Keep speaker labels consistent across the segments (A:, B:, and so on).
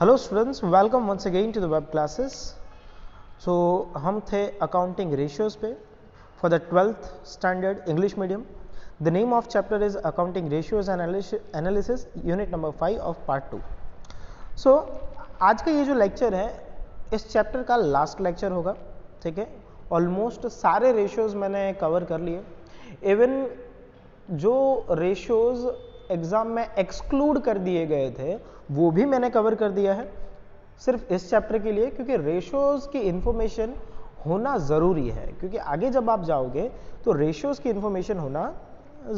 A: Hello students, welcome once again to the web classes. So हम थे accounting ratios पे for the 12th standard English medium. The name of chapter is accounting ratios analysis, unit number 5 of part 2। So आज का ये जो lecture है इस chapter का लास्ट लेक्चर होगा, ठीक है। ऑलमोस्ट सारे रेशियोज मैंने कवर कर लिए, इवन जो रेशियोज एग्जाम में एक्सक्लूड कर दिए गए थे वो भी मैंने कवर कर दिया है सिर्फ इस चैप्टर के लिए, क्योंकि रेशियोज की इंफॉर्मेशन होना ज़रूरी है, क्योंकि आगे जब आप जाओगे तो रेशियोज की इंफॉर्मेशन होना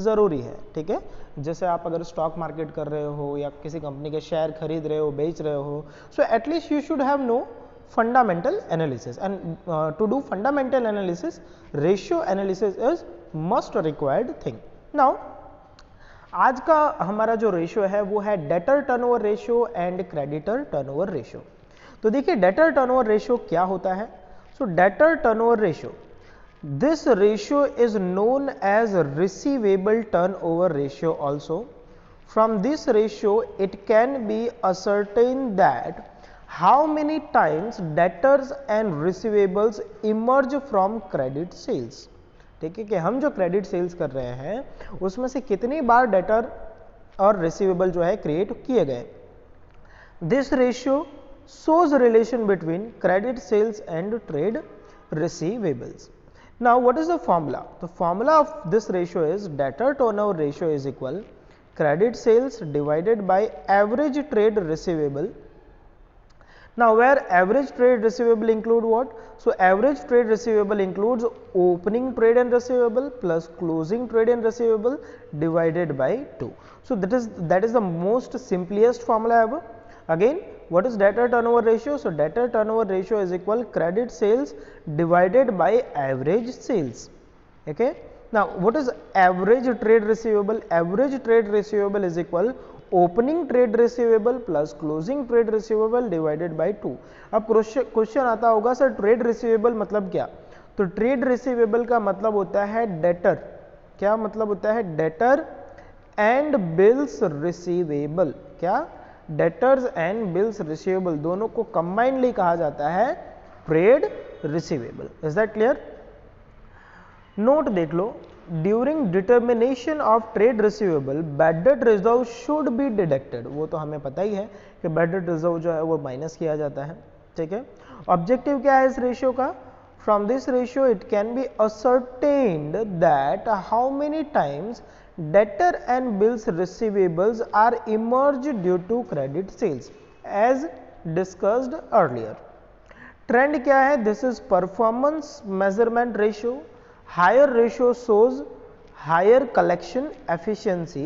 A: ज़रूरी है, ठीक है। जैसे आप अगर स्टॉक मार्केट कर रहे हो या किसी कंपनी के शेयर खरीद रहे हो, बेच रहे हो, so at least you should have no fundamental analysis, and to do fundamental analysis ratio analysis is must required thing. Now आज का हमारा जो रेशियो है वो है debtor turnover ratio and creditor turnover ratio. तो देखिए डेटर टर्नओवर रेशियो क्या होता है। So debtor turnover ratio, this ratio is known as receivable turnover ratio also. From this ratio it can be ascertained that how many times debtors and receivables emerge from credit sales। ठीक है कि हम जो credit sales कर रहे हैं उसमें से कितनी बार डेटर और रिसीवेबल जो है क्रिएट किए गए। This ratio shows relation between credit sales and trade receivables. Now what is the formula? The formula of this ratio is debtor turnover ratio is equal credit sales divided by average trade receivable. Now where average trade receivable include what? So average trade receivable includes opening trade and receivable plus closing trade and receivable divided by 2. So that is the most simplest formula ever. Again, what is debtor turnover ratio? So debtor turnover ratio is equal credit sales divided by average sales. Okay. Now what is average trade receivable? Average trade receivable is equal opening trade receivable plus closing trade receivable divided by 2। अब question आता होगा sir trade receivable मतलब क्या? तो trade receivable का मतलब होता है डेटर। क्या मतलब होता है? Debtor and bills receivable. क्या? डेटर्स एंड बिल्स रिसीवेबल दोनों को कंबाइनली कहा जाता है trade receivable. Is that clear? Note देख लो, during determination of trade receivable bad debt reserve should be deducted. वो तो हमें पता ही है कि बैड डेट रिजर्व जो है वो माइनस किया जाता है, ठीक है। ऑब्जेक्टिव क्या है इस रेशियो का? From this ratio it can be ascertained that how many times debtor and bills receivables are emerge due to credit sales as discussed earlier. Trend क्या है? This is performance measurement ratio. Higher ratio shows higher collection efficiency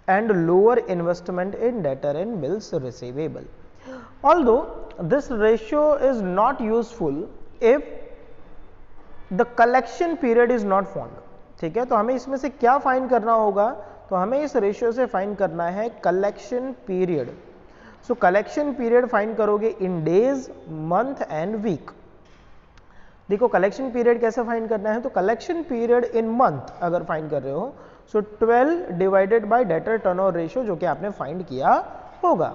A: and lower investment in debtor and bills receivable. Although this ratio is not useful if the collection period is not found. ठीक है, तो हमें इसमें से क्या find करना होगा? तो हमें इस रेशियो से फाइंड करना है collection period. So collection period find करोगे in days, month and week. देखो कलेक्शन पीरियड कैसे फाइंड करना है? तो कलेक्शन पीरियड इन मंथ अगर फाइंड कर रहे हो so 12 divided by debtor turnover ratio जो कि आपने फाइंड किया होगा।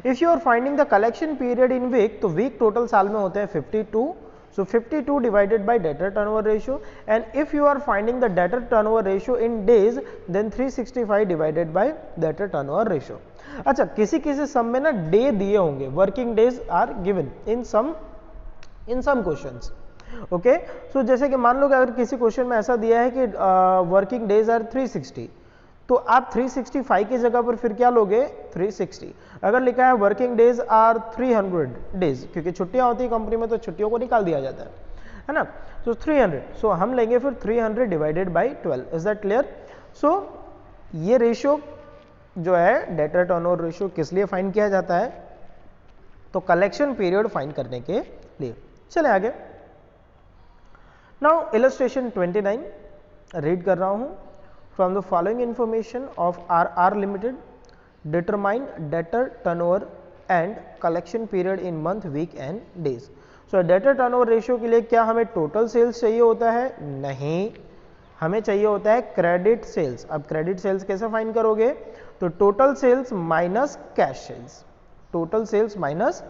A: If you are finding the collection period in week, तो वीक टोटल साल में होते हैं 52, so 52 divided by debtor turnover ratio. And if you are finding the debtor turnover ratio in days, then 365 divided by debtor turnover ratio. अच्छा, किसी किसी sum में ना डे दिए होंगे, working days are given in some questions. Okay, so जैसे कि मान लो कि अगर किसी क्वेश्चन में ऐसा दिया है कि वर्किंग डेज आर 360, तो आप 365 की जगह पर फिर क्या लोगे? 360। अगर लिखा है वर्किंग डेज आर 300 डेज, क्योंकि छुट्टियां होती है कंपनी में तो छुट्टियों को निकाल दिया जाता है ना, तो 300, सो हम लेंगे फिर 300 divided by 12। Is that clear? So ये रेशियो जो है डेटर टर्नओवर रेशियो किस लिए फाइंड किया जाता है? तो कलेक्शन पीरियड फाइंड करने के लिए। चले आगे। नाउ इलस्ट्रेशन 29 रीड कर रहा हूं। From the following information of R limited determine debtor turnover and collection period in month, week and days. So debtor turnover ratio के लिए क्या हमें टोटल सेल्स चाहिए होता है? नहीं, हमें चाहिए होता है क्रेडिट सेल्स। अब क्रेडिट सेल्स कैसे फाइंड करोगे? तो total sales minus cash sales. Total sales minus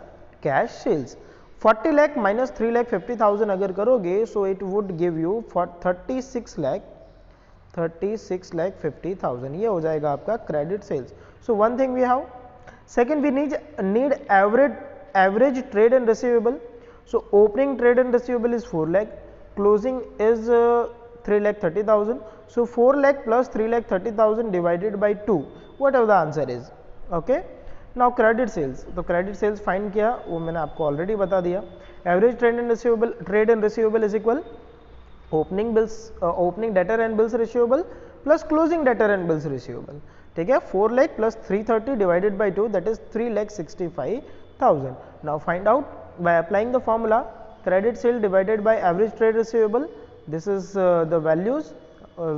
A: cash sales. 40 lakh minus 3,50,000 अगर करोगे so it would give you 36,50,000, ये हो जाएगा आपका credit sales. So one thing we have. Second we need average trade and receivable. So opening trade and receivable is 4 lakh, closing is 3,30,000. So 4 lakh plus 3,30,000 divided by 2, whatever the answer is. Okay. Now credit sales, तो credit sales find किया, वो मैंने आपको already बता दिया। Average trade and receivable is equal opening debtor and bills receivable plus closing debtor and bills receivable. ठीक है, 4 lakh plus 330 divided by 2, that is 3,65,000. Now find out by applying the formula credit sale divided by average trade receivable. This is the values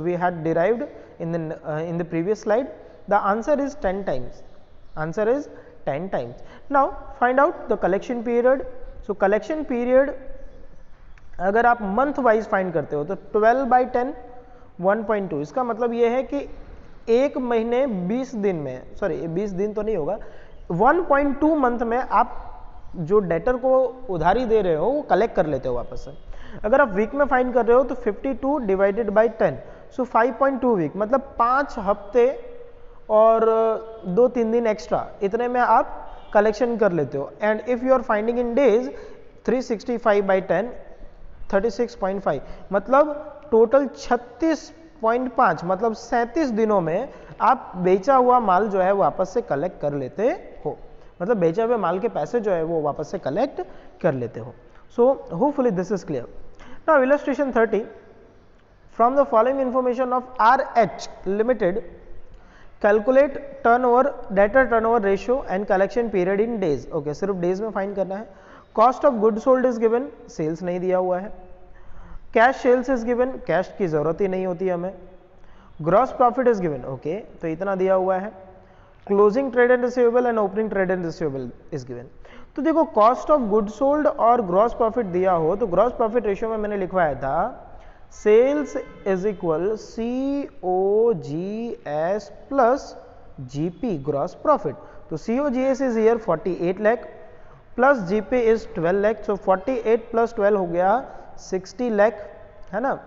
A: we had derived in the previous slide. The answer is 10 times. Answer is 10 times. Now find out the collection period. So collection period अगर आप month wise find करते हो तो 12 by 10 1.2. इसका मतलब ये है कि एक महीने 20 दिन में, सॉरी 20 दिन तो नहीं होगा, 1.2 मंथ में आप जो डेटर को उधारी दे रहे हो वो कलेक्ट कर लेते हो वापस से। अगर आप वीक में फाइंड कर रहे हो तो 52 डिवाइडेड बाई 10, सो 5.2 वीक, मतलब 5 हफ्ते और 2-3 दिन एक्स्ट्रा, इतने में आप कलेक्शन कर लेते हो। And if you are finding in days 365 by 10 36.5, मतलब टोटल 36.5, मतलब 37 दिनों में आप बेचा हुआ माल जो है वापस से कलेक्ट कर लेते हो, मतलब बेचे हुए माल के पैसे जो है वो वापस से कलेक्ट कर लेते हो। So hopefully this is clear. Now illustration 30. From the following information of RH Limited, calculate turnover, debtor turnover ratio and collection period in days. Okay, सिर्फ days में फाइंड करना है। Cost of goods sold is given, sales नहीं दिया हुआ है। Cash sales is given, cash की जरूरत ही नहीं होती हमें। Gross profit is given, okay, तो इतना दिया हुआ है। Closing trade and receivable and opening trade and receivable is given. तो देखो कॉस्ट ऑफ गुड सोल्ड और ग्रॉस प्रॉफिट दिया हो तो ग्रॉस प्रॉफिट रेशियो में मैंने लिखवाया था sales is equal COGS plus GP gross profit. तो COGS is here 48 lakh plus GP is 12 lakh, so 48 plus 12 हो गया 60 लाख, है ना।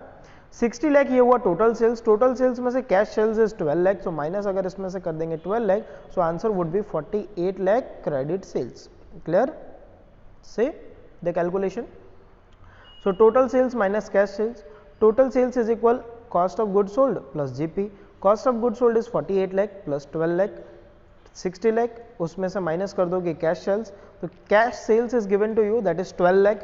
A: 60 लाख ये हुआ टोटल सेल्स। टोटल सेल्स में से cash sales is 12 lakh, so minus अगर इसमें से कर देंगे 12 lakh, so answer would be 48 lakh credit sales. Clear? Say the calculation. So total sales minus cash sales. Total sales is equal cost of goods sold plus GP. Cost of goods sold is 48 lakh plus 12 lakh, 60 lakh. उसमें से minus कर दोगे cash sales, तो cash sales is given to you that is 12 lakh.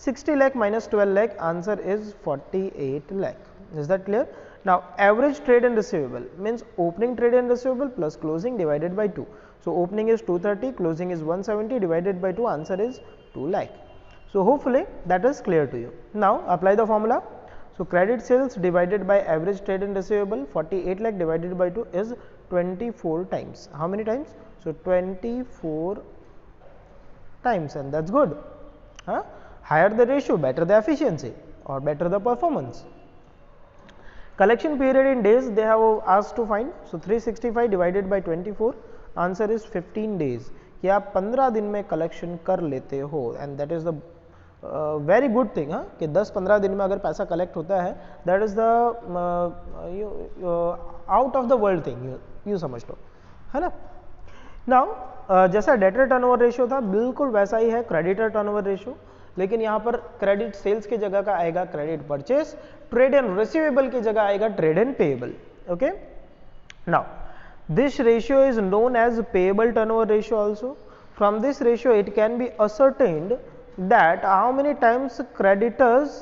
A: 60 lakh minus 12 lakh, answer is 48 lakh. Is that clear? Now average trade and receivable means opening trade and receivable plus closing divided by 2. So opening is 230, closing is 170 divided by 2, answer is 2 lakh. So hopefully that is clear to you. Now apply the formula. So credit sales divided by average trade and receivable, 48 lakh divided by 2 is 24 times. How many times? So 24 times, and that's good. Higher the ratio, better the efficiency or better the performance. Collection period in days they have asked to find. So 365 divided by 24, answer is 15 days, कि आप 15 दिन में collection कर लेते हो, and that is the very good thing. कि 10-15 दिन में अगर पैसा कलेक्ट होता है, that is the out of the world thing, you समझ लो, है ना। नाउ जैसा डेटर टर्नओवर रेशियो था बिल्कुल वैसा ही है क्रेडिटर टर्नओवर रेशियो, लेकिन यहाँ पर क्रेडिट सेल्स की जगह का आएगा credit purchase, trade and receivable की जगह आएगा trade and payable. Okay, now this ratio is known as payable turnover ratio also. From this ratio it can be ascertained that how many times creditors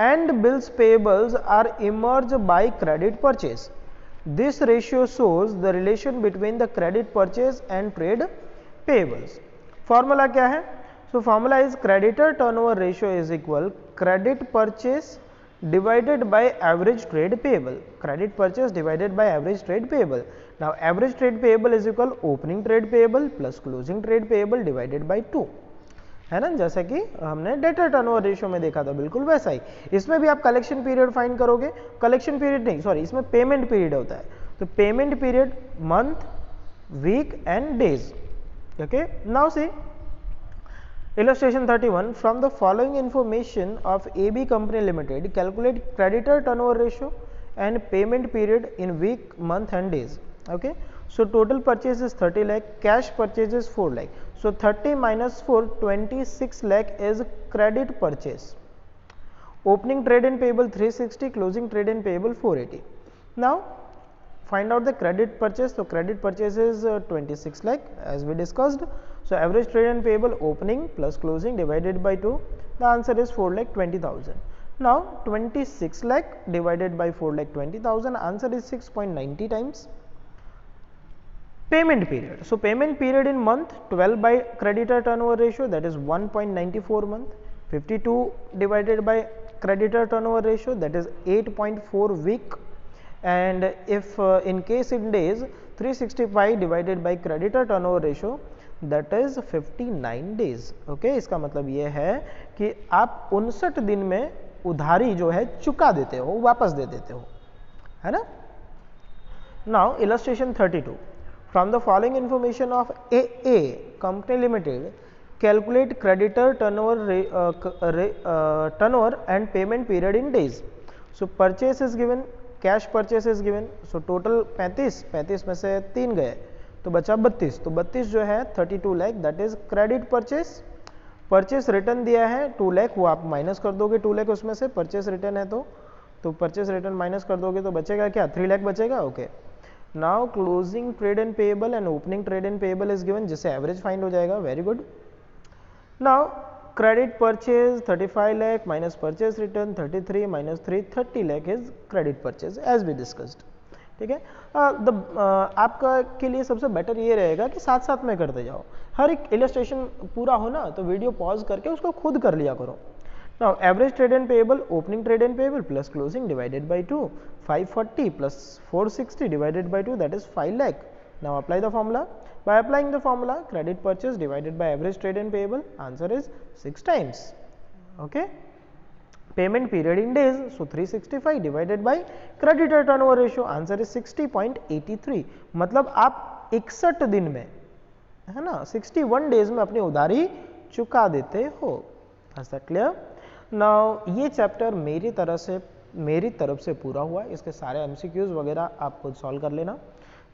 A: and bills payables are emerged by credit purchase. This ratio shows the relation between the credit purchase and trade payables. Formula क्या है? So formula is creditor turnover ratio is equal credit purchase divided by average trade payable. Credit purchase divided by average trade payable. Now average trade payable is equal opening trade payable plus closing trade payable divided by 2, है ना, जैसा कि हमने debtor turnover ratio में देखा था बिल्कुल वैसा ही। इसमें भी आप कलेक्शन पीरियड फाइंड करोगे, कलेक्शन पीरियड नहीं, सॉरी, इसमें पेमेंट पीरियड होता है, तो payment period month, week and days. Okay, now see illustration 31. From the following information of AB Company Limited, calculate creditor turnover ratio and payment period in week, month and days. Okay, so total purchase is 30 lakh, cash purchase is 4 lakh. So 30 minus 4, 26 lakh is credit purchase. Opening trade and payable 360, closing trade and payable 480. Now find out the credit purchase. So credit purchase is 26 lakh as we discussed. So average trade and payable opening plus closing divided by 2, the answer is 4 lakh 20,000. Now 26 lakh divided by 4 lakh 20,000, answer is 6.90 times. Payment period. So payment period in month 12 by creditor turnover ratio, that is 1.94 month. 52 divided by creditor turnover ratio, that is 8.4 week. And if in case in days, 365 divided by creditor turnover ratio, that is 59 days. Okay, इसका मतलब ये है कि आप 59 दिन में उधारी जो है चुका देते हो, वापस दे देते हो, है ना. Now illustration 32. From the following information of AA Company Limited, calculate creditor turnover turnover and payment period in days. So purchase is given, cash purchase is given. So total 35 में से 3 गए तो बचा 32. तो 32 जो है 32 lakh, that is credit purchase. Purchase return दिया है 2 लाख, वो आप माइनस कर दोगे 2 लाख उसमें से. परचेस रिटर्न है तो परचेस रिटर्न माइनस कर दोगे तो बचेगा क्या, 3 लाख बचेगा. Okay, now closing trade and payable and opening trade and payable is given, जिससे एवरेज फाइंड हो जाएगा. Very good. Now credit purchase 35 lakh minus purchase return 33 minus 3 30 lakh is credit purchase as we discussed. ठीक है. आपका के लिए सबसे better ये रहेगा कि साथ साथ में करते जाओ. हर एक इलस्ट्रेशन पूरा हो ना तो वीडियो पॉज करके उसको खुद कर लिया करो. Now average trade and payable, opening trade and payable plus closing divided by 2, 540 plus 460 divided by 2, that is 5 lakh. Now apply the formula. By applying the formula, credit purchase divided by average trade and payable, answer is 6 times. Okay. Payment period in days, so 365 divided by creditor turnover ratio, answer is 60.83. मतलब आप 61 दिन में, है ना, 61 days में अपनी उधारी चुका देते हो. Is that clear? Now ये चैप्टर मेरी तरफ से पूरा हुआ. इसके सारे MCQs वगैरह आप खुद सॉल्व कर लेना.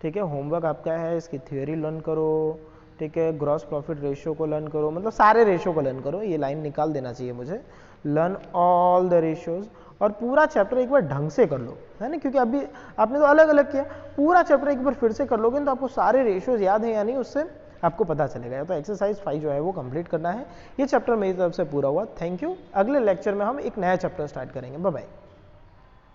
A: ठीक है. होमवर्क आपका है, इसकी थ्योरी लर्न करो. ठीक है. ग्रॉस प्रॉफिट रेशियो को लर्न करो, मतलब सारे रेशियो को लर्न करो. ये लाइन निकाल देना चाहिए मुझे. लर्न ऑल द रेशियोज और पूरा चैप्टर एक बार ढंग से कर लो, है ना, क्योंकि अभी आपने तो अलग अलग किया. पूरा चैप्टर एक बार फिर से कर लोगे तो आपको सारे रेशियोज याद है या नहीं, उससे आपको पता चलेगा. तो एक्सरसाइज 5 जो है वो कंप्लीट करना है. ये चैप्टर मेरी तरफ से पूरा हुआ. Thank you. अगले लेक्चर में हम एक नया चैप्टर स्टार्ट करेंगे. Bye bye.